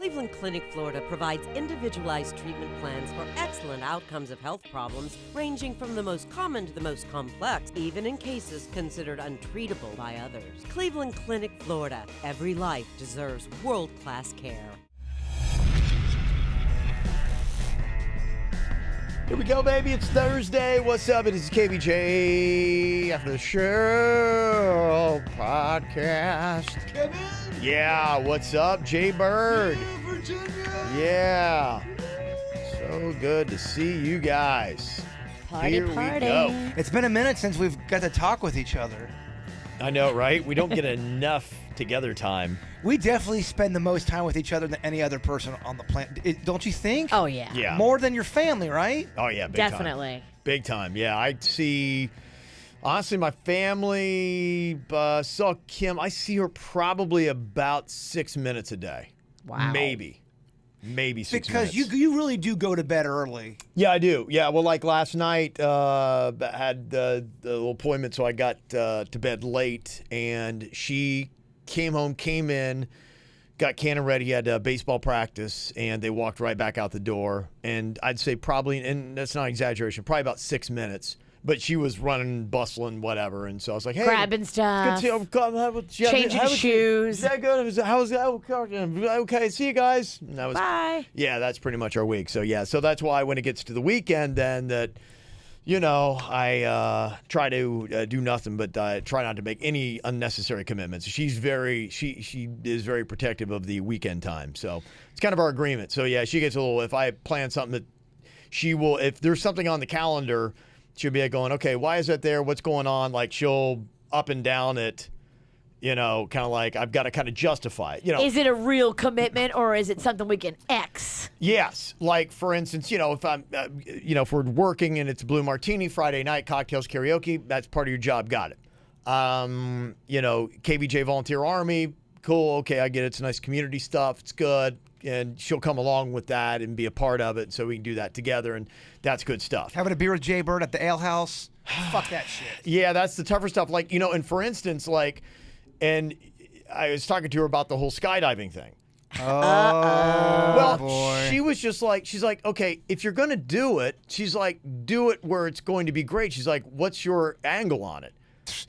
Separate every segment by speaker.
Speaker 1: Cleveland Clinic, Florida provides individualized treatment plans for excellent outcomes of health problems ranging from the most common to the most complex, even in cases considered untreatable by others. Cleveland Clinic, Florida. Every life deserves world-class care.
Speaker 2: Here we go, baby. It's Thursday. What's up? It is KVJ After the Show Podcast.
Speaker 3: Kevin?
Speaker 2: Yeah, what's up, Jay Bird?
Speaker 3: Yeah, Virginia.
Speaker 2: Yeah. So good to see you guys. Here we go.
Speaker 3: It's been a minute since we've got to talk with each other.
Speaker 2: I know, right? We don't get enough together time.
Speaker 3: We definitely spend the most time with each other than any other person on the planet. Don't you think?
Speaker 4: Oh, yeah.
Speaker 2: Yeah.
Speaker 3: More than your family, right?
Speaker 2: Oh, yeah, big
Speaker 4: Definitely.
Speaker 2: time. Big time. Yeah, I see... Honestly, my family saw Kim. I see her probably about 6 minutes a day.
Speaker 4: Wow.
Speaker 2: Maybe 6 minutes.
Speaker 3: Because you really do go to bed early.
Speaker 2: Yeah, I do. Yeah, well, like last night, had the little appointment, so I got to bed late, and she came in, got Cannon ready, had baseball practice, and they walked right back out the door. And I'd say probably, and that's not an exaggeration, probably about 6 minutes. But she was running, bustling, whatever, and so I was like, "Hey,
Speaker 4: grabbing stuff, changing shoes."
Speaker 2: Is that good? How was that? Okay, see you guys. And that was,
Speaker 4: bye.
Speaker 2: Yeah, that's pretty much our week. So yeah, so that's why when it gets to the weekend, then that, I try to do nothing but try not to make any unnecessary commitments. She is very protective of the weekend time. So it's kind of our agreement. So yeah, she gets a little. If I plan something that she will, if there's something on the calendar. She'll be going, okay, why is that there? What's going on? Like, she'll up and down it, kind of like I've got to kind of justify it.
Speaker 4: Is it a real commitment or is it something we can X?
Speaker 2: Yes. Like, for instance, if I'm, if we're working and it's Blue Martini, Friday night, cocktails, karaoke, that's part of your job. Got it. KVJ Volunteer Army, cool. Okay, I get it. It's nice community stuff. It's good. And she'll come along with that and be a part of it, so we can do that together, and that's good stuff.
Speaker 3: Having a beer with Jay Bird at the ale house, fuck that shit.
Speaker 2: Yeah, that's the tougher stuff. Like, and for instance, and I was talking to her about the whole skydiving thing.
Speaker 3: Oh,
Speaker 2: well,
Speaker 3: boy.
Speaker 2: she was just like, she's like, okay, if you're going to do it, she's like, do it where it's going to be great. She's like, what's your angle on it?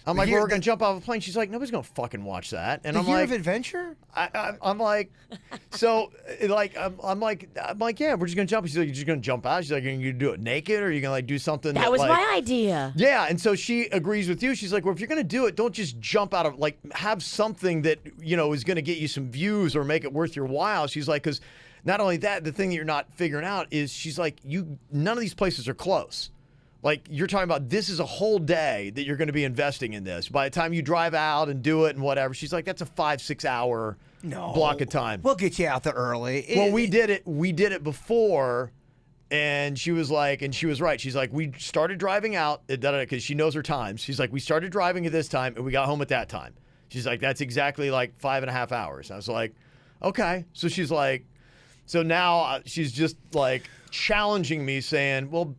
Speaker 2: I'm like, we're going to jump off a plane. She's like, nobody's going to fucking watch that. And I'm
Speaker 3: Year
Speaker 2: like,
Speaker 3: of Adventure?
Speaker 2: I'm like, so like, I'm like, yeah, we're just going to jump. She's like, you're just going to jump out? She's like, are you going to do it naked or are you going to do something?
Speaker 4: That was my idea.
Speaker 2: Yeah. And so she agrees with you. She's like, well, if you're going to do it, don't just jump out of, have something that, is going to get you some views or make it worth your while. She's like, because not only that, the thing that you're not figuring out is she's like, none of these places are close. Like, you're talking about this is a whole day that you're going to be investing in this. By the time you drive out and do it and whatever, she's like, that's a 5-6 hour block of time.
Speaker 3: We'll get you out there early.
Speaker 2: Well, we did it before, and she was like, and she was right. She's like, we started driving out, because she knows her times. She's like, we started driving at this time, and we got home at that time. She's like, that's exactly like 5.5 hours. I was like, okay. So she's like, so now she's just like challenging me saying, well,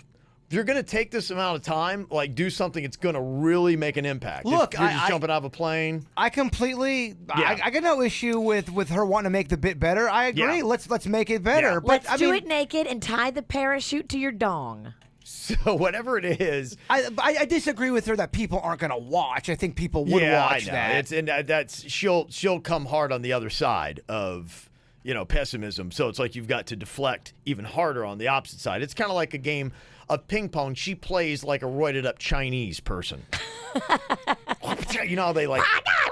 Speaker 2: if you're going to take this amount of time, do something that's going to really make an impact.
Speaker 3: Look,
Speaker 2: if you're just jumping out of a plane.
Speaker 3: I completely,
Speaker 2: Yeah.
Speaker 3: I got no issue with her wanting to make the bit better. I agree.
Speaker 2: Yeah.
Speaker 3: Let's make it better.
Speaker 2: Yeah.
Speaker 3: But
Speaker 4: Let's do it naked and tie the parachute to your dong.
Speaker 2: So whatever it is.
Speaker 3: I disagree with her that people aren't going to watch. I think people would watch that.
Speaker 2: That's she'll come hard on the other side of pessimism. So it's like you've got to deflect even harder on the opposite side. It's kind of like a game of ping pong. She plays like a roided up Chinese person. They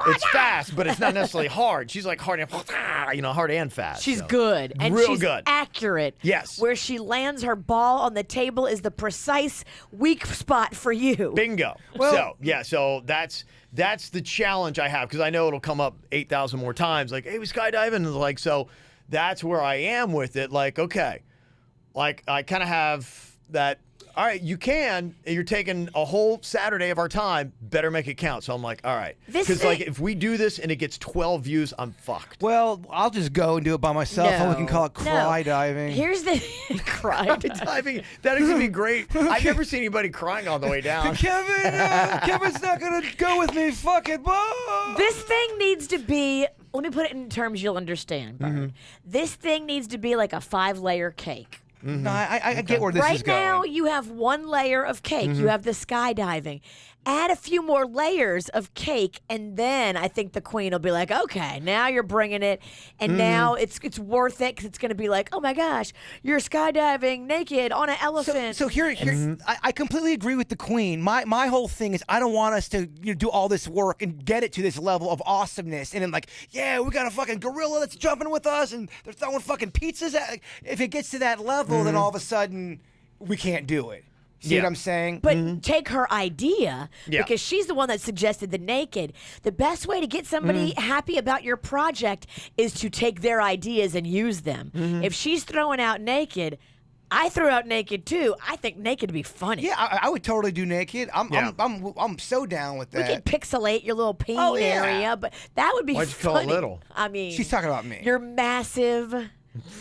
Speaker 2: it's fast, but it's not necessarily hard. She's like hard and fast.
Speaker 4: She's good. And
Speaker 2: real
Speaker 4: she's
Speaker 2: good.
Speaker 4: Accurate.
Speaker 2: Yes.
Speaker 4: Where she lands her ball on the table is the precise weak spot for you.
Speaker 2: Bingo.
Speaker 3: Well,
Speaker 2: so that's the challenge I have, because I know it'll come up 8,000 more times. Like, hey, we skydiving. So that's where I am with it. Like, okay. Like, I kind of have that, all right, you're taking a whole Saturday of our time, better make it count. So I'm like, all right. Because, if we do this and it gets 12 views, I'm fucked.
Speaker 3: Well, I'll just go and do it by myself, and we can call it cry diving.
Speaker 4: Here's the cry
Speaker 2: diving. That is going to be great. I've never seen anybody crying on the way down.
Speaker 3: Kevin's not going to go with me. Fuck it, Bob.
Speaker 4: This thing needs to be let me put it in terms you'll understand, Bird.
Speaker 2: Mm-hmm.
Speaker 4: This thing needs to be like a 5-layer cake.
Speaker 3: No, I get where this
Speaker 4: Right
Speaker 3: is going.
Speaker 4: now, you have 1 layer of cake.
Speaker 2: Mm-hmm.
Speaker 4: You have the skydiving. Add a few more layers of cake, and then I think the queen will be like, okay, now you're bringing it, and now it's worth it because it's going to be like, oh my gosh, you're skydiving naked on an elephant.
Speaker 3: So here, I completely agree with the queen. My whole thing is I don't want us to do all this work and get it to this level of awesomeness, and then like, yeah, we got a fucking gorilla that's jumping with us, and they're throwing fucking pizzas at. If it gets to that level, then all of a sudden we can't do it. See what I'm saying?
Speaker 4: But take her idea,
Speaker 2: Yeah.
Speaker 4: because she's the one that suggested the naked. The best way to get somebody happy about your project is to take their ideas and use them. If she's throwing out naked, I threw out naked too. I think naked would be funny.
Speaker 3: Yeah, I would totally do naked. I'm so down with
Speaker 4: We
Speaker 3: that.
Speaker 4: could pixelate your little peen
Speaker 3: Oh, yeah.
Speaker 4: area, but that would be
Speaker 2: Why'd you
Speaker 4: funny.
Speaker 2: call it little?
Speaker 4: I mean,
Speaker 3: She's talking about me.
Speaker 4: your massive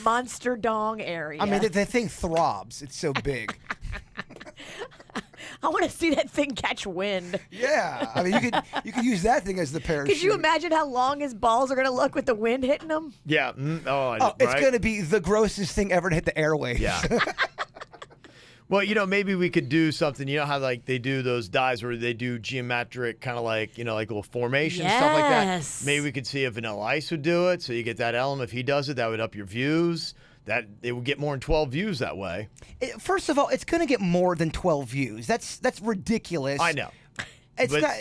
Speaker 4: monster dong area.
Speaker 3: I mean, the thing throbs. It's so big.
Speaker 4: I want to see that thing catch wind.
Speaker 3: Yeah, I mean, you could use that thing as the parachute.
Speaker 4: Could you imagine how long his balls are going to look with the wind hitting them?
Speaker 2: Yeah.
Speaker 3: Oh, it's
Speaker 2: right?
Speaker 3: going to be the grossest thing ever to hit the airwaves.
Speaker 2: Yeah. Well, maybe we could do something. You know how like they do those dives where they do geometric kind of like, like little formations, stuff like that.
Speaker 4: Yes.
Speaker 2: Maybe we could see if Vanilla Ice would do it. So you get that element. If he does it, that would up your views. That it would get more than 12 views that way.
Speaker 3: First of all, it's going to get more than 12 views. That's ridiculous.
Speaker 2: I know.
Speaker 3: It's
Speaker 2: But-
Speaker 3: not.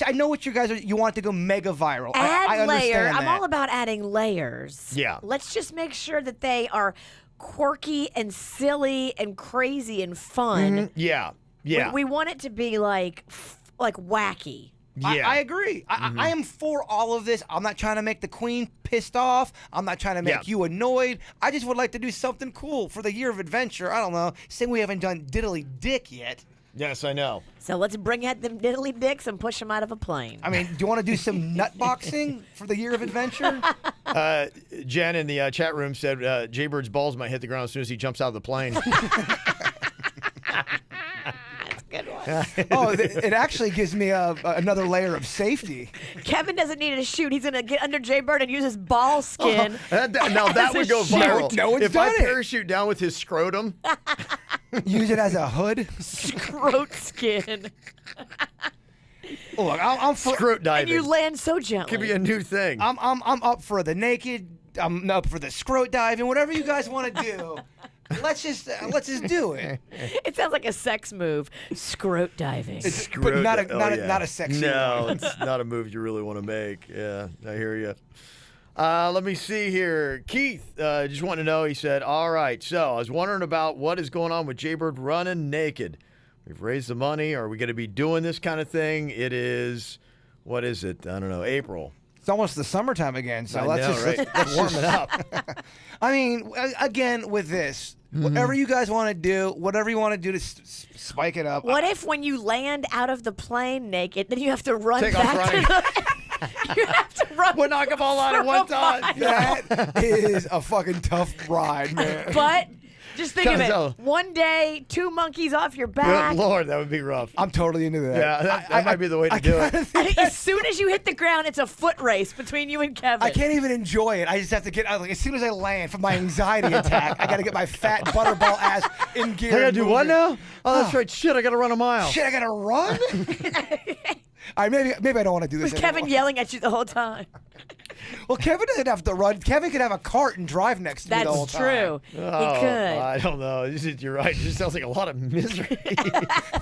Speaker 3: I know what you guys are. You want to go mega viral. I
Speaker 4: Add
Speaker 3: understand
Speaker 4: layer.
Speaker 3: that.
Speaker 4: I'm all about adding layers.
Speaker 2: Yeah.
Speaker 4: Let's just make sure that they are quirky and silly and crazy and fun.
Speaker 2: Yeah. Yeah.
Speaker 4: We want it to be like wacky.
Speaker 2: yeah.
Speaker 3: I agree. I am for all of this. I'm not trying to make the queen pissed off. I'm not trying to make you annoyed. I just would like to do something cool for the year of adventure. I don't know. Saying we haven't done diddly dick yet.
Speaker 2: Yes, I know.
Speaker 4: So let's bring out them diddly dicks and push them out of a plane.
Speaker 3: I mean, do you want to do some nut boxing for the year of adventure?
Speaker 2: Jen in the chat room said Jaybird's balls might hit the ground as soon as he jumps out of the plane.
Speaker 4: Good one.
Speaker 3: Oh, it actually gives me another layer of safety.
Speaker 4: Kevin doesn't need to shoot. He's going to get under Jaybird and use his ball skin.
Speaker 2: Now that would go viral.
Speaker 3: No one's
Speaker 2: if I
Speaker 3: done it.
Speaker 2: parachute down with his scrotum,
Speaker 3: Use it as a hood.
Speaker 4: Scrote skin.
Speaker 3: Oh, look, I'm for.
Speaker 2: scrote
Speaker 4: And
Speaker 2: diving
Speaker 4: you land so gently.
Speaker 2: could be a new thing.
Speaker 3: I'm up for the naked. I'm up for the scrote diving. Whatever you guys want to do. Let's just do it.
Speaker 4: It sounds like a sex move. Scrote diving.
Speaker 3: But not a sexy
Speaker 2: No,
Speaker 3: one.
Speaker 2: it's not a move you really want to make. Yeah, I hear you. Let me see here. Keith just wanted to know, he said, all right, so I was wondering about what is going on with Jaybird running naked. We've raised the money. Are we going to be doing this kind of thing? It is, what is it? I don't know, April.
Speaker 3: It's almost the summertime again, so
Speaker 2: I
Speaker 3: let's
Speaker 2: know,
Speaker 3: just
Speaker 2: right?
Speaker 3: let's
Speaker 2: Warm it up.
Speaker 3: I mean, again, with this, whatever you guys want to do, whatever you want to do to spike it up.
Speaker 4: What if when you land out of the plane naked, then you have to run
Speaker 2: Take off
Speaker 4: back
Speaker 2: running.
Speaker 4: to the... You have to run.
Speaker 2: We'll knock them all out at
Speaker 4: for
Speaker 2: one
Speaker 4: a
Speaker 2: time.
Speaker 4: mile.
Speaker 3: That is a fucking tough ride, man.
Speaker 4: But just think of it.
Speaker 2: So-
Speaker 4: One day, 2 monkeys off your
Speaker 2: Good
Speaker 4: back.
Speaker 2: Lord, that would be rough.
Speaker 3: I'm totally into that.
Speaker 2: Yeah, that might be the way to do it.
Speaker 4: As soon as you hit the ground, it's a foot race between you and Kevin.
Speaker 3: I can't even enjoy it. I just have to get out. Like, as soon as I land from my anxiety attack, I got to get my fat butterball ass in gear.
Speaker 2: I gotta
Speaker 3: and
Speaker 2: do what
Speaker 3: moving.
Speaker 2: now? Oh, that's right. Shit, I gotta run a mile.
Speaker 3: Shit, I got to run? All right, maybe I don't want to do this
Speaker 4: Was Kevin
Speaker 3: anymore.
Speaker 4: yelling at you the whole time?
Speaker 3: Well, Kevin doesn't have to run. Kevin could have a cart and drive next to me the whole
Speaker 4: That's
Speaker 3: time.
Speaker 4: true.
Speaker 2: Oh,
Speaker 4: He could.
Speaker 2: I don't know. You're right. It just sounds like a lot of misery.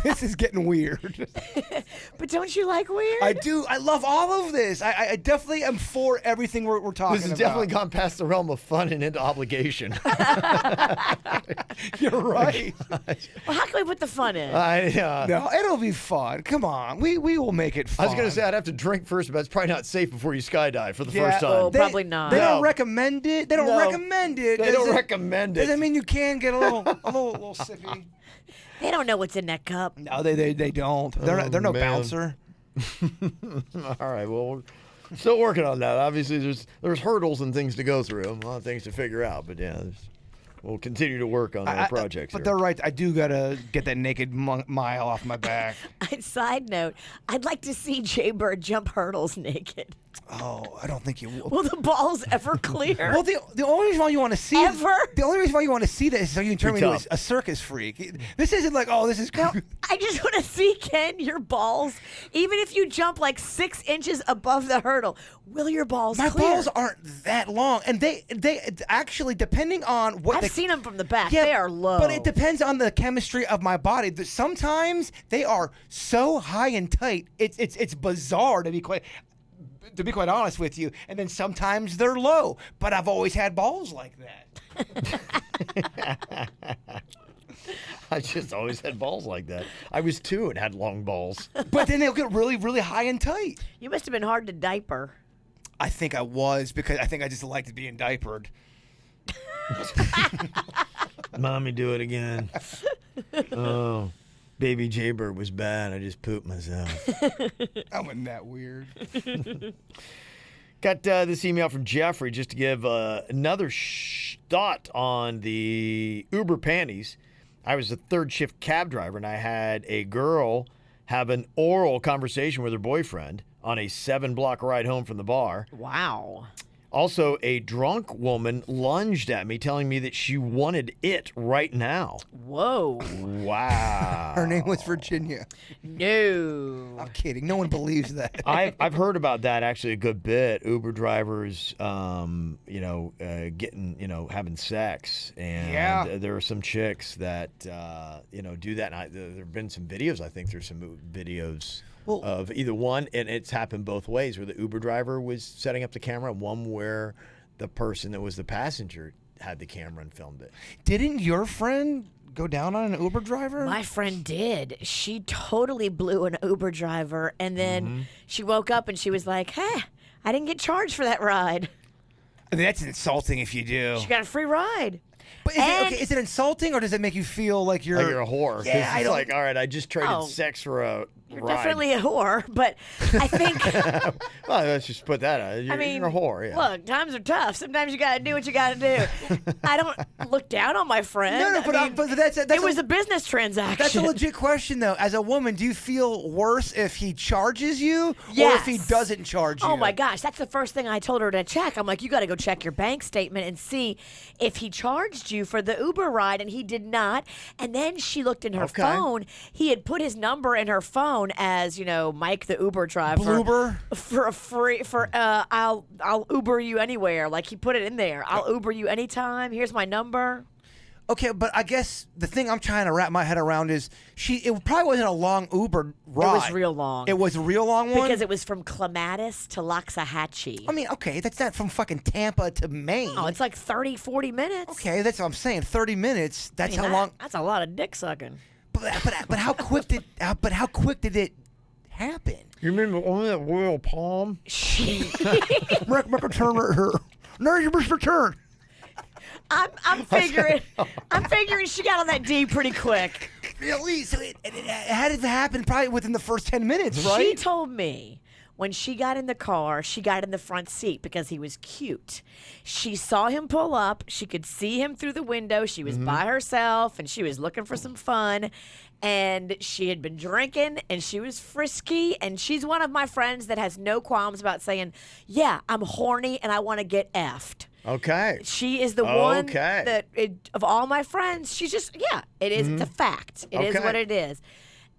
Speaker 3: This is getting weird.
Speaker 4: But don't you like weird?
Speaker 3: I do. I love all of this. I definitely am for everything we're talking
Speaker 2: This has
Speaker 3: about.
Speaker 2: definitely gone past the realm of fun and into obligation.
Speaker 3: You're right.
Speaker 4: Well, how can we put the fun in?
Speaker 3: No, it'll be fun. Come on. We will make it
Speaker 2: I
Speaker 3: fun.
Speaker 2: was going to say I'd have to drink first, but it's probably not safe before you skydive for the first time.
Speaker 4: Oh, probably not.
Speaker 3: They
Speaker 2: No.
Speaker 3: don't recommend it. They don't
Speaker 2: No.
Speaker 3: recommend it.
Speaker 2: They don't
Speaker 3: Doesn't-
Speaker 2: recommend it.
Speaker 3: Doesn't mean you can get a little sippy.
Speaker 4: They don't know what's in that cup.
Speaker 3: No, they don't. They're no
Speaker 2: man.
Speaker 3: bouncer.
Speaker 2: All right, well, we're still working on that. Obviously, there's hurdles and things to go through, a lot of things to figure out. But yeah, we'll continue to work on our projects.
Speaker 3: But
Speaker 2: here.
Speaker 3: they're right. I do gotta get that naked mile off my back.
Speaker 4: Side note, I'd like to see Jay Bird jump hurdles naked.
Speaker 3: Oh, I don't think you will.
Speaker 4: Will the balls ever clear?
Speaker 3: Well, the only reason why you want to see the only reason why you want to see this is so you can turn me into a circus freak. This isn't like, oh, this is.
Speaker 4: No, I just want to see, Ken, your balls. Even if you jump like 6 inches above the hurdle, will your balls
Speaker 3: My
Speaker 4: clear?
Speaker 3: balls aren't that long, and they actually, depending on what
Speaker 4: I've seen them from the back.
Speaker 3: Yeah,
Speaker 4: they are low.
Speaker 3: But it depends on the chemistry of my body. Sometimes they are so high and tight, it's bizarre to be quite honest with you. And then sometimes they're low. But I've always had balls like that.
Speaker 2: I just always had balls like that. I was 2 and had long balls.
Speaker 3: But then they'll get really, really high and tight.
Speaker 4: You must have been hard to diaper.
Speaker 3: I think I was, because I think I just liked being diapered.
Speaker 2: Mommy, do it again. Oh, baby Jaybird was bad. I just pooped myself.
Speaker 3: I wasn't that weird.
Speaker 2: Got this email from Jeffrey just to give another thought on the Uber panties. I was a third shift cab driver, and I had a girl have an oral conversation with her boyfriend on a 7-block ride home from the bar.
Speaker 4: Wow.
Speaker 2: Also, a drunk woman lunged at me, telling me that she wanted it right now.
Speaker 4: Whoa.
Speaker 2: Wow.
Speaker 3: Her name was Virginia.
Speaker 4: No.
Speaker 3: I'm kidding. No one believes that.
Speaker 2: I've heard about that actually a good bit. Uber drivers, getting, having sex, and there are some chicks that, do that. And there have been some videos. I think there's some videos of either one, and it's happened both ways, where the Uber driver was setting up the camera, and one where the person that was the passenger had the camera and filmed it.
Speaker 3: Didn't your friend go down on an Uber driver?
Speaker 4: My friend did. She totally blew an Uber driver, and then she woke up and she was like, hey, I didn't get charged for that ride.
Speaker 3: I mean, that's insulting if you do.
Speaker 4: She got a free ride.
Speaker 3: But is it insulting, or does it make you feel like you're
Speaker 2: a whore?
Speaker 3: Yeah,
Speaker 2: it's like, all right, I just traded sex for a
Speaker 4: You're
Speaker 2: ride.
Speaker 4: definitely a whore, but I think...
Speaker 2: Well, let's just put that out. You're a whore, yeah.
Speaker 4: Look, times are tough. Sometimes you got to do what you got to do. I don't look down on my friend.
Speaker 3: No, but that's
Speaker 4: it was a business transaction.
Speaker 3: That's a legit question, though. As a woman, do you feel worse if he charges you,
Speaker 4: yes,
Speaker 3: or if he doesn't charge you?
Speaker 4: Oh my gosh, that's the first thing I told her to check. I'm like, you got to go check your bank statement and see if he charged you for the Uber ride, and he did not. And then she looked in her phone. He had put his number in her phone as, Mike the Uber driver.
Speaker 3: Bluber?
Speaker 4: For a free, I'll Uber you anywhere. Like, he put it in there. I'll Uber you anytime. Here's my number.
Speaker 3: Okay, but I guess the thing I'm trying to wrap my head around is it probably wasn't a long Uber ride.
Speaker 4: It was real long.
Speaker 3: It was a real long one?
Speaker 4: Because it was from Clematis to Loxahatchee.
Speaker 3: I mean, okay, that's not from fucking Tampa to Maine.
Speaker 4: Oh, it's like 30, 40 minutes.
Speaker 3: Okay, that's what I'm saying. 30 minutes. That's how long.
Speaker 4: That's a lot of dick sucking.
Speaker 3: But how quick did it happen?
Speaker 2: You remember only that Royal Palm?
Speaker 3: Make a turn right here. No, you missed your turn.
Speaker 4: I'm figuring she got on that D pretty quick.
Speaker 3: Really? So it had to happen probably within the first 10 minutes, right?
Speaker 4: She told me when she got in the car, she got in the front seat because he was cute. She saw him pull up. She could see him through the window. She was by herself, and she was looking for some fun. And she had been drinking, and she was frisky. And she's one of my friends that has no qualms about saying, yeah, I'm horny, and I want to get effed.
Speaker 2: Okay.
Speaker 4: She is the one that, of all my friends, she's just, it is. It's a fact. It is what it is.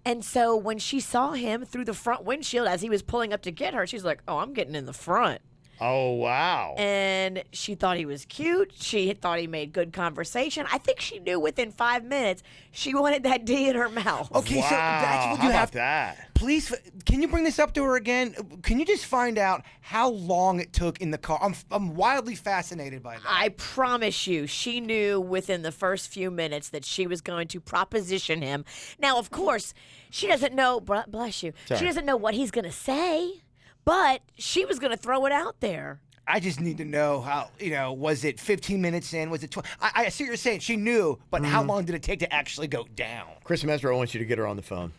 Speaker 4: And so when she saw him through the front windshield as he was pulling up to get her, she's like, oh, I'm getting in the front.
Speaker 2: Oh, wow.
Speaker 4: And she thought he was cute. She thought he made good conversation. I think she knew within 5 minutes she wanted that D in her mouth.
Speaker 3: Okay,
Speaker 2: wow.
Speaker 3: so that's what you have.
Speaker 2: That?
Speaker 3: Please, can you bring this up to her again? Can you just find out how long it took in the car? I'm wildly fascinated by that.
Speaker 4: I promise you, she knew within the first few minutes that she was going to proposition him. Now, of course, she doesn't know, bless you, she doesn't know what he's going to say, but she was going to throw it out there.
Speaker 3: I just need to know how, was it 15 minutes in? Was it 20? I see what you're saying. She knew, but how long did it take to actually go down?
Speaker 2: Chris Mesro wants you to get her on the phone.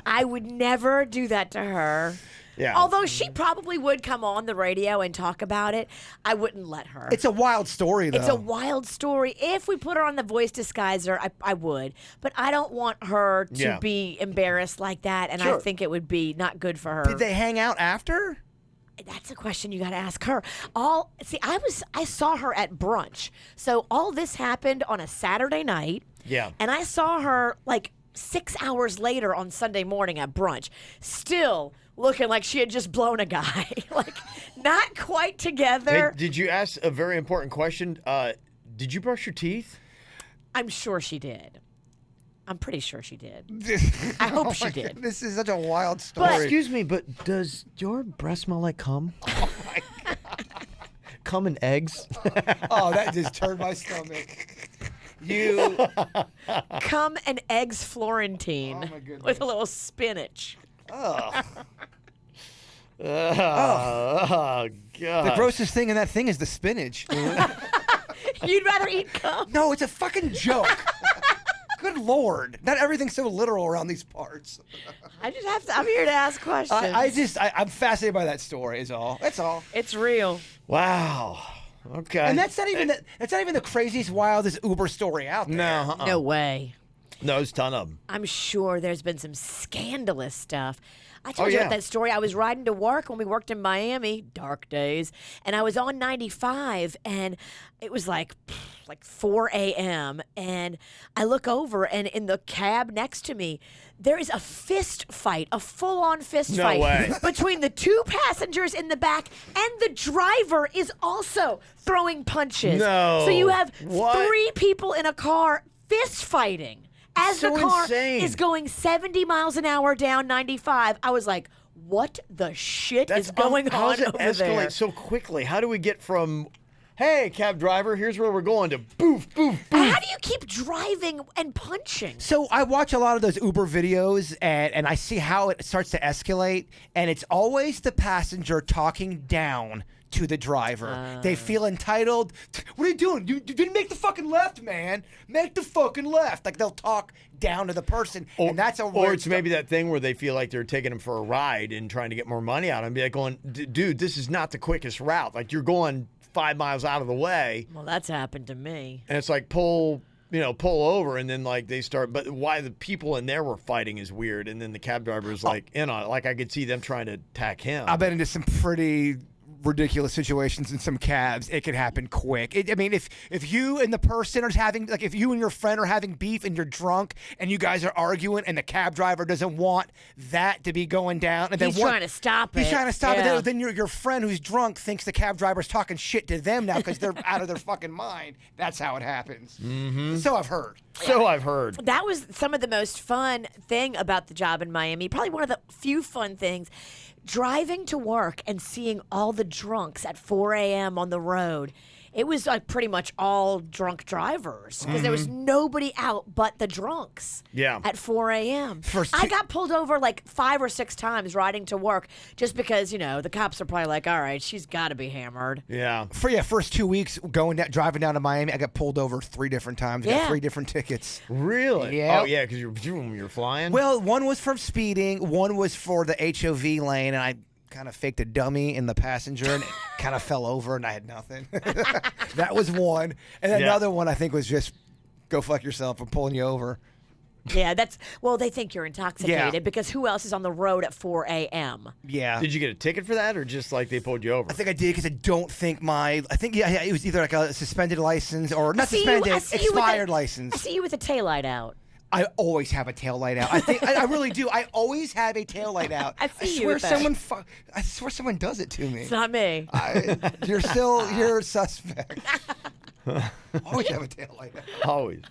Speaker 4: I would never do that to her.
Speaker 2: Yeah.
Speaker 4: Although she probably would come on the radio and talk about it, I wouldn't let her.
Speaker 3: It's a wild story, though.
Speaker 4: It's a wild story. If we put her on the voice disguiser, I would. But I don't want her to be embarrassed like that, and I think it would be not good for her.
Speaker 3: Did they hang out after?
Speaker 4: That's a question you got to ask her. I saw her at brunch. So all this happened on a Saturday night.
Speaker 2: Yeah.
Speaker 4: And I saw her like 6 hours later on Sunday morning at brunch, still looking like she had just blown a guy. Like, not quite together.
Speaker 2: Hey, did you ask a very important question? Did you brush your teeth?
Speaker 4: I'm sure she did. I'm pretty sure she did. I hope she did.
Speaker 3: This is such a wild story.
Speaker 4: But-
Speaker 2: Excuse me, but does your breath smell like cum? Oh, my God. Cum and eggs?
Speaker 3: Oh, that just turned my stomach. You.
Speaker 4: Cum and eggs Florentine
Speaker 3: Oh, my goodness.
Speaker 4: with a little spinach.
Speaker 3: Oh.
Speaker 2: Oh, God.
Speaker 3: The grossest thing in that thing is the spinach.
Speaker 4: You'd rather eat cum?
Speaker 3: No, it's a fucking joke. Good Lord. Not everything's so literal around these parts.
Speaker 4: I'm here to ask questions.
Speaker 3: I'm fascinated by that story is all. That's all.
Speaker 4: It's real.
Speaker 2: Wow. Okay.
Speaker 3: And that's not even the craziest, wildest Uber story out there.
Speaker 2: No.
Speaker 4: No way.
Speaker 2: No, there's a ton of them.
Speaker 4: I'm sure there's been some scandalous stuff. I told you
Speaker 2: yeah.
Speaker 4: about that story. I was riding to work when we worked in Miami, dark days, and I was on 95, and it was like 4 a.m., and I look over, and in the cab next to me, there is a fist fight, a full-on fist
Speaker 2: No
Speaker 4: fight
Speaker 2: way.
Speaker 4: between the two passengers in the back, and the driver is also throwing punches.
Speaker 2: No.
Speaker 4: So you have
Speaker 2: What?
Speaker 4: 3 people in a car fist fighting. As
Speaker 2: So
Speaker 4: the car
Speaker 2: insane.
Speaker 4: is going 70 miles an hour down 95, I was like, what the shit is going
Speaker 2: how
Speaker 4: on
Speaker 2: does it
Speaker 4: over
Speaker 2: escalate
Speaker 4: there?
Speaker 2: so quickly? How do we get from, hey, cab driver, here's where we're going, to boof, boof, boof?
Speaker 4: How do you keep driving and punching?
Speaker 3: So I watch a lot of those Uber videos, and I see how it starts to escalate, and it's always the passenger talking down to the driver. They feel entitled. What are you doing? You didn't make the fucking left, man. Make the fucking left. Like, they'll talk down to the person, and that's a
Speaker 2: Or
Speaker 3: weird
Speaker 2: it's maybe that thing where they feel like they're taking him for a ride and trying to get more money out of him. Be like going, dude, this is not the quickest route. Like, you're going 5 miles out of the way.
Speaker 4: Well, that's happened to me.
Speaker 2: And it's like, pull over, and then like they start. But why the people in there were fighting is weird. And then the cab driver is like in on it. Like, I could see them trying to attack him.
Speaker 3: I've been into some pretty ridiculous situations in some cabs. It could happen quick. If you and the person are having, like, if you and your friend are having beef and you're drunk and you guys are arguing and the cab driver doesn't want that to be going down, and
Speaker 4: He's trying to stop it.
Speaker 3: He's trying to stop
Speaker 4: Yeah.
Speaker 3: it. Then your friend who's drunk thinks the cab driver's talking shit to them now because they're out of their fucking mind. That's how it happens. Mm-hmm. So I've heard.
Speaker 2: So I've heard.
Speaker 4: That was some of the most fun thing about the job in Miami. Probably one of the few fun things. Driving to work and seeing all the drunks at 4 a.m. on the road. It was like pretty much all drunk drivers because there was nobody out but the drunks.
Speaker 2: Yeah.
Speaker 4: At 4 a.m.
Speaker 3: First
Speaker 4: I
Speaker 3: two-
Speaker 4: got pulled over like 5 or 6 times riding to work just because, the cops are probably like, all right, she's got to be hammered.
Speaker 2: Yeah.
Speaker 3: First 2 weeks driving down to Miami, I got pulled over 3 different times. I got
Speaker 4: Yeah.
Speaker 3: 3 different tickets.
Speaker 2: Really?
Speaker 3: Yeah.
Speaker 2: Oh, yeah, because you're flying?
Speaker 3: Well, one was for speeding, one was for the HOV lane, and I kind of faked a dummy in the passenger and it kind of fell over and I had nothing. That was one. And another one I think was just go fuck yourself. I'm pulling you over.
Speaker 4: Yeah, they think you're intoxicated because who else is on the road at 4 a.m.?
Speaker 3: Yeah.
Speaker 2: Did you get a ticket for that, or just like they pulled you over?
Speaker 3: I think I did because I don't think it was either like a suspended license or not suspended, expired license.
Speaker 4: I see you with a taillight out.
Speaker 3: I always have a taillight out. I really do. I always have a taillight out.
Speaker 4: I see you
Speaker 3: swear
Speaker 4: with that.
Speaker 3: I swear someone does it to me.
Speaker 4: It's not me.
Speaker 3: You're a suspect. Always have a taillight out.
Speaker 2: Always.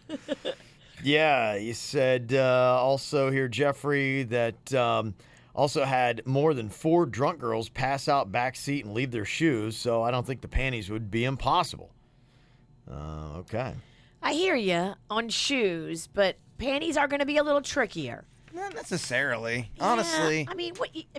Speaker 2: Yeah, you said also here, Jeffrey, that also had more than 4 drunk girls pass out back seat and leave their shoes, so I don't think the panties would be impossible. Okay.
Speaker 4: I hear you on shoes, but panties are going to be a little trickier.
Speaker 3: Not necessarily, honestly.
Speaker 4: Yeah, I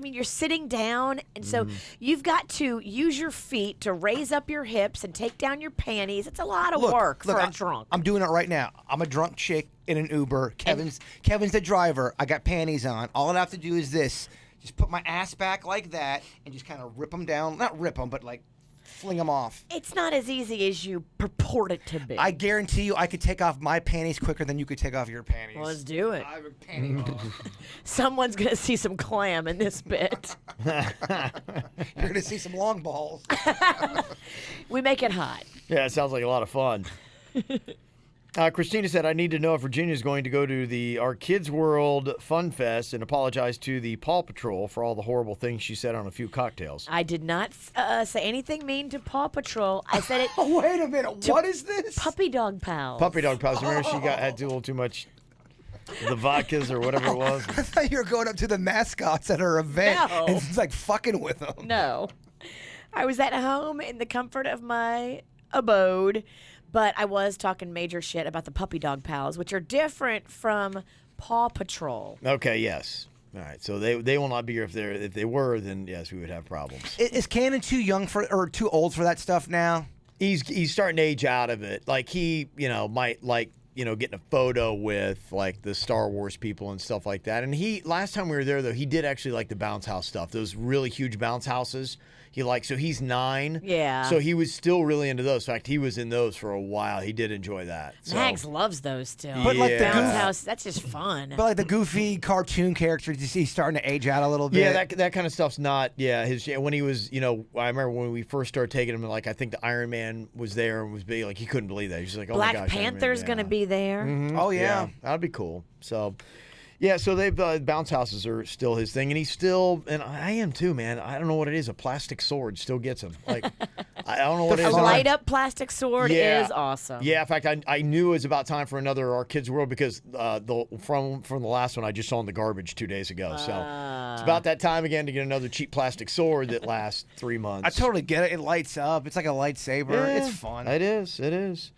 Speaker 4: mean, you're sitting down, and so you've got to use your feet to raise up your hips and take down your panties. It's a lot of work for a drunk.
Speaker 3: I'm doing it right now. I'm a drunk chick in an Uber. Kevin's the driver. I got panties on. All I have to do is this. just put my ass back like that, and just kind of rip them down. Not rip them, but like fling them off.
Speaker 4: It's not as easy as you purport it to be.
Speaker 3: I guarantee you I could take off my panties quicker than you could take off your panties.
Speaker 4: Well, let's do it.
Speaker 3: I have a panty off.
Speaker 4: Someone's going to see some clam in this bit.
Speaker 3: You're going to see some long balls.
Speaker 4: We make it hot.
Speaker 2: Yeah, it sounds like a lot of fun. Christina said, I need to know if Virginia's going to go to our Kids World Fun Fest and apologize to the Paw Patrol for all the horrible things she said on a few cocktails.
Speaker 4: I did not say anything mean to Paw Patrol. I said it
Speaker 3: Oh, wait a minute. What is this?
Speaker 4: Puppy Dog Pals.
Speaker 2: Puppy dog pals. Remember she had a little too much the vodkas or whatever it was.
Speaker 3: I thought you were going up to the mascots at her event
Speaker 4: No.
Speaker 3: and it's like fucking with them.
Speaker 4: No. I was at home in the comfort of my abode, but I was talking major shit about the Puppy Dog Pals, which are different from Paw Patrol.
Speaker 2: Okay, yes. All right, so they will not be here if they were, then yes, we would have problems.
Speaker 3: Is Cannon too young or too old for that stuff now?
Speaker 2: He's starting to age out of it. Like he, might like, getting a photo with like the Star Wars people and stuff like that. And last time we were there though, he did actually like the bounce house stuff. Those really huge bounce houses. So he's 9.
Speaker 4: Yeah.
Speaker 2: So he was still really into those. In fact, he was in those for a while. He did enjoy that. So.
Speaker 4: Mags loves those still.
Speaker 3: But like the
Speaker 4: Bounce
Speaker 3: goof-
Speaker 4: House, that's just fun.
Speaker 3: But like the goofy cartoon characters, he's starting to age out a little bit.
Speaker 2: Yeah, that kind of stuff's not. Yeah, when he was, I remember when we first started taking him. Like I think the Iron Man was there and was big. Like he couldn't believe that. He's just like, oh
Speaker 4: Black
Speaker 2: my gosh,
Speaker 4: Panther's
Speaker 2: Iron Man,
Speaker 4: going to be there.
Speaker 2: Mhm.
Speaker 3: Oh, yeah.
Speaker 2: That'd be cool. So. Yeah, so they've bounce houses are still his thing, and he's still, and I am too, man. I don't know what it is. A plastic sword still gets him. Like, I don't know what it
Speaker 4: A
Speaker 2: is.
Speaker 4: light up plastic sword is awesome.
Speaker 2: Yeah, in fact, I knew it was about time for another Our Kids World because from the last one I just saw in the garbage 2 days ago. So it's about that time again to get another cheap plastic sword that lasts 3 months.
Speaker 3: I totally get it. It lights up. It's like a lightsaber.
Speaker 2: Yeah,
Speaker 3: It's fun.
Speaker 2: It is. It is.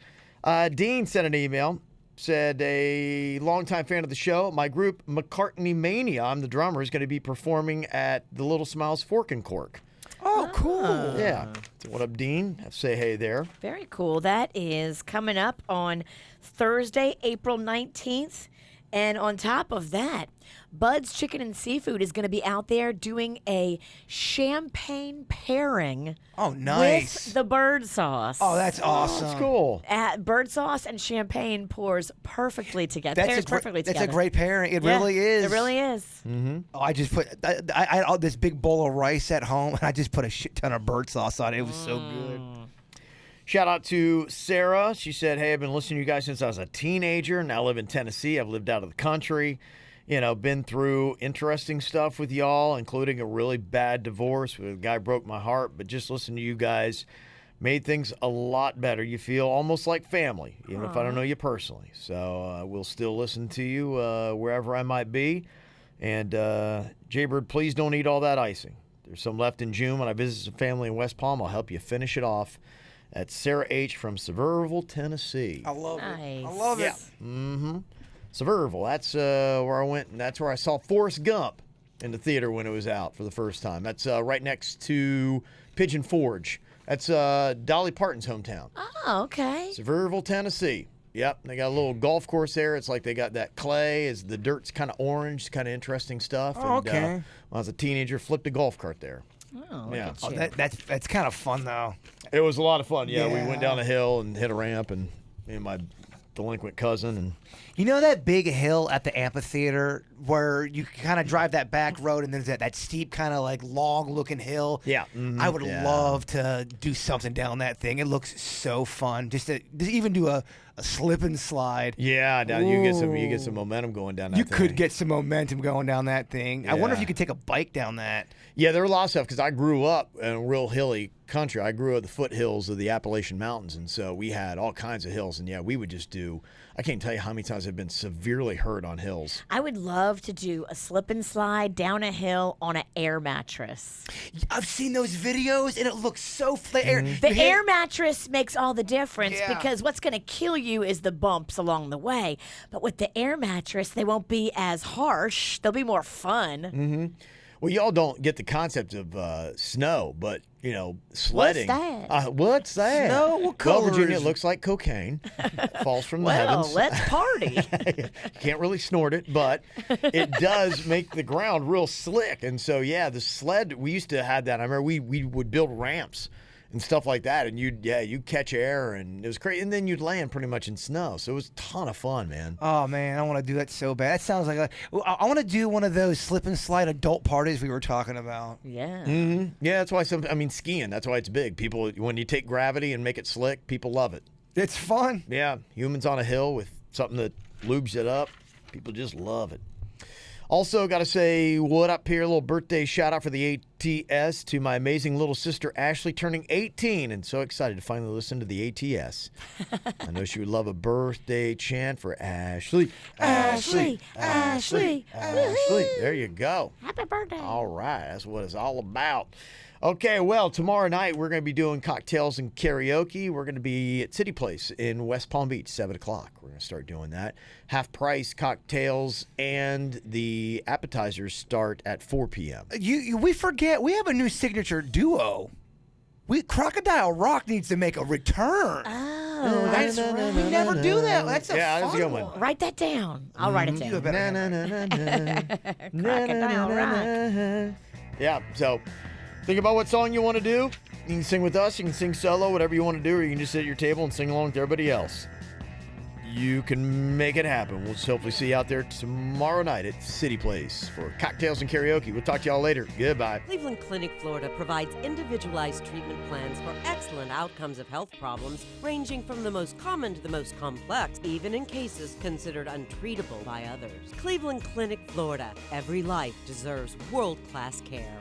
Speaker 2: Dean sent an email. Said a longtime fan of the show, my group McCartney Mania, I'm the drummer, is going to be performing at the Little Smiles Fork and Cork.
Speaker 3: Oh, cool.
Speaker 2: Yeah. So what up, Dean? Have to say hey there.
Speaker 4: Very cool. That is coming up on Thursday, April 19th. And on top of that, Bud's Chicken and Seafood is going to be out there doing a champagne pairing
Speaker 3: Oh, nice.
Speaker 4: with the bird sauce.
Speaker 3: Oh, that's awesome.
Speaker 2: That's cool.
Speaker 4: Bird sauce and champagne pours perfectly together. Pairs perfectly
Speaker 3: That's
Speaker 4: together.
Speaker 3: a great pairing. It
Speaker 4: Yeah,
Speaker 3: really is.
Speaker 4: It really is.
Speaker 3: Oh, I just put I had all this big bowl of rice at home, and I just put a shit ton of bird sauce on it. It was so good.
Speaker 2: Shout out to Sarah. She said, hey, I've been listening to you guys since I was a teenager. Now I live in Tennessee. I've lived out of the country. Been through interesting stuff with y'all, including a really bad divorce where a guy broke my heart. But just listening to you guys made things a lot better. You feel almost like family, even if I don't know you personally. So we'll still listen to you wherever I might be. And Jaybird, please don't eat all that icing. There's some left in June. When I visit some family in West Palm, I'll help you finish it off. That's Sarah H. from Sevierville, Tennessee.
Speaker 3: I love it.
Speaker 4: Nice.
Speaker 3: I love it.
Speaker 2: Mm-hmm. Sevierville. That's where I went, and that's where I saw Forrest Gump in the theater when it was out for the first time. That's right next to Pigeon Forge. That's Dolly Parton's hometown.
Speaker 4: Oh, okay.
Speaker 2: Sevierville, Tennessee. Yep, they got a little golf course there. It's like they got that clay. The dirt's kind of orange, kind of interesting stuff.
Speaker 3: Oh,
Speaker 2: and,
Speaker 3: okay.
Speaker 2: when I was a teenager, flipped a golf cart there.
Speaker 4: Oh,
Speaker 2: Yeah.
Speaker 4: look
Speaker 3: Oh,
Speaker 4: at you.
Speaker 3: that's kind of fun though.
Speaker 2: It was a lot of fun. Yeah, we
Speaker 3: Yeah.
Speaker 2: went down a hill and hit a ramp, and me and my delinquent cousin, and
Speaker 3: You know that big hill at the amphitheater where you kind of drive that back road and there's that steep kind of like long looking hill?
Speaker 2: Yeah. Mhm.
Speaker 3: I would
Speaker 2: Yeah.
Speaker 3: love to do something down that thing. It looks so fun. Just even do a slip and slide.
Speaker 2: yeah, down you get some momentum going down that
Speaker 3: You
Speaker 2: thing.
Speaker 3: could get some momentum going down that thing. I wonder if
Speaker 2: Yeah.
Speaker 3: you could take a bike down that.
Speaker 2: Yeah, there are a lot of stuff because I grew up in a real hilly country. I grew up at the foothills of the Appalachian Mountains, and so we had all kinds of hills. And yeah, we would just do. I can't tell you how many times I've been severely hurt on hills.
Speaker 4: I would love to do a slip and slide down a hill on an air mattress.
Speaker 3: I've seen those videos and it looks so air.
Speaker 4: The air mattress makes all the difference
Speaker 3: Yeah.
Speaker 4: because what's going to kill you is the bumps along the way. But with the air mattress, they won't be as harsh. They'll be more fun.
Speaker 2: Well, y'all don't get the concept of snow, but, sledding.
Speaker 4: What's that?
Speaker 2: What's that?
Speaker 3: Snow? What
Speaker 2: Well,
Speaker 3: color
Speaker 2: Virginia,
Speaker 3: is
Speaker 2: it looks like cocaine. Falls from the
Speaker 4: Well,
Speaker 2: heavens.
Speaker 4: let's party.
Speaker 2: You can't really snort it, but it does make the ground real slick. And so, yeah, the sled, we used to have that. I remember we would build ramps and stuff like that, and you'd catch air, and it was crazy. And then you'd land pretty much in snow. So it was a ton of fun, man.
Speaker 3: Oh man, I want to do that so bad. That sounds like I want to do one of those slip and slide adult parties we were talking about.
Speaker 4: Yeah.
Speaker 2: Mm-hmm. Yeah, that's why skiing, that's why it's big. People, when you take gravity and make it slick, people love it.
Speaker 3: It's fun.
Speaker 2: Yeah, humans on a hill with something that lubes it up. People just love it. Also, got to say, what up here? A little birthday shout out for the ATS to my amazing little sister, Ashley, turning 18. And so excited to finally listen to the ATS. I know she would love a birthday chant for Ashley.
Speaker 4: Ashley, Ashley,
Speaker 2: Ashley. There you go.
Speaker 4: Happy birthday.
Speaker 2: All right, that's what it's all about. Okay, well, tomorrow night we're going to be doing cocktails and karaoke. We're going to be at City Place in West Palm Beach, 7 o'clock. We're going to start doing that. Half price cocktails and the appetizers start at 4 p.m.
Speaker 3: We forget we have a new signature duo. Crocodile Rock needs to make a return.
Speaker 4: Oh, that's right.
Speaker 3: We never do that. That's a
Speaker 2: that's a
Speaker 3: fun
Speaker 2: good one.
Speaker 4: Write that down. I'll write it
Speaker 3: You
Speaker 4: down.
Speaker 3: better.
Speaker 4: Crocodile Rock.
Speaker 2: Yeah, so think about what song you want to do. You can sing with us, you can sing solo, whatever you want to do, or you can just sit at your table and sing along with everybody else. You can make it happen. We'll hopefully see you out there tomorrow night at City Place for cocktails and karaoke. We'll talk to y'all later. Goodbye.
Speaker 1: Cleveland Clinic, Florida provides individualized treatment plans for excellent outcomes of health problems ranging from the most common to the most complex, even in cases considered untreatable by others. Cleveland Clinic, Florida. Every life deserves world-class care.